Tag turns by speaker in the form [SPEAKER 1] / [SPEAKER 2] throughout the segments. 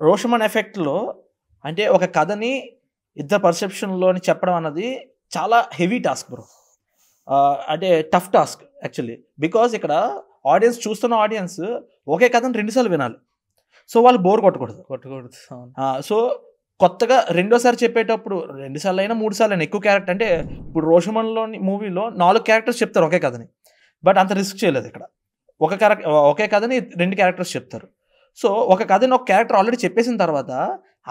[SPEAKER 1] రోషమన్ ఎఫెక్ట్లో అంటే ఒక కథని ఇద్దరు పర్సెప్షన్లోని చెప్పడం అన్నది చాలా హెవీ టాస్క్ బ్రో. అంటే టఫ్ టాస్క్ యాక్చువల్లీ. బికాజ్ ఇక్కడ ఆడియన్స్ చూస్తున్న ఆడియన్స్ ఒకే కథను రెండుసార్లు వినాలి. సో వాళ్ళు బోర్ కొట్టకూడదు. సో కొత్తగా రెండోసారి చెప్పేటప్పుడు 2 సార్లు అయినా 3 సార్లు అయినా ఎక్కువ క్యారెక్టర్ అంటే ఇప్పుడు రోషమన్లోని మూవీలో 4 క్యారెక్టర్స్ చెప్తారు ఒకే కథని. బట్ అంత రిస్క్ చేయలేదు ఇక్కడ. ఒకే కథని 2 క్యారెక్టర్స్ చెప్తారు. సో ఒక కథని ఒక క్యారెక్టర్ ఆల్రెడీ చెప్పేసిన తర్వాత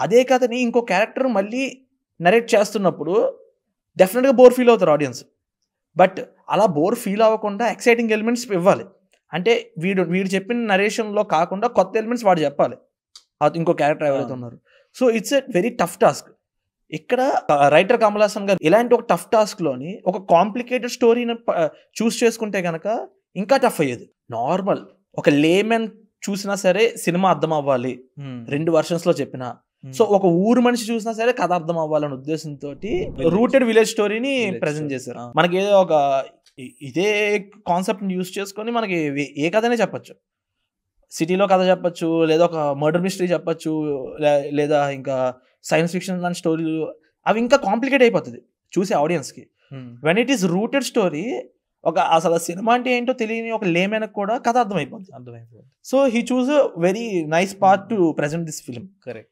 [SPEAKER 1] అదే కథని ఇంకో క్యారెక్టర్ మళ్ళీ నరేట్ చేస్తున్నప్పుడు డెఫినెట్గా బోర్ ఫీల్ అవుతారు ఆడియన్స్. బట్ అలా బోర్ ఫీల్ అవ్వకుండా ఎక్సైటింగ్ ఎలిమెంట్స్ ఇవ్వాలి. అంటే వీడు చెప్పిన నరేషన్లో కాకుండా కొత్త ఎలిమెంట్స్ వాడు చెప్పాలి ఇంకో క్యారెక్టర్ ఎవరైతే ఉన్నారు. So it's a very tough task. ఇక్కడ రైటర్ కమల్ హాసన్ గారు ఇలాంటి ఒక టఫ్ టాస్క్లోని ఒక కాంప్లికేటెడ్ స్టోరీని చూస్ చేసుకుంటే కనుక ఇంకా టఫ్ అయ్యేది. నార్మల్ ఒక లేమెన్ చూసినా సరే సినిమా అర్థం అవ్వాలి 2 వర్షన్స్లో చెప్పినా. సో ఒక ఊరు మనిషి చూసినా సరే కథ అర్థం అవ్వాలనే ఉద్దేశంతో రూటెడ్ విలేజ్ స్టోరీని ప్రజెంట్ చేశారు. మనకి ఏదో ఒక ఇదే కాన్సెప్ట్ని యూస్ చేసుకొని మనకి ఏ కథనే చెప్పచ్చు. సిటీలో కథ చెప్పచ్చు, లేదా ఒక మర్డర్ మిస్టరీ చెప్పచ్చు, లేదా ఇంకా సైన్స్ ఫిక్షన్ లాంటి స్టోరీలు, అవి ఇంకా కాంప్లికేట్ అయిపోతుంది చూసే ఆడియన్స్కి. When it is rooted story, ఒక అసలు సినిమా అంటే ఏంటో తెలియని ఒక లేమెన్కి కూడా కథ అర్థమైపోతుంది. So he choose very nice part to present this film.
[SPEAKER 2] Correct.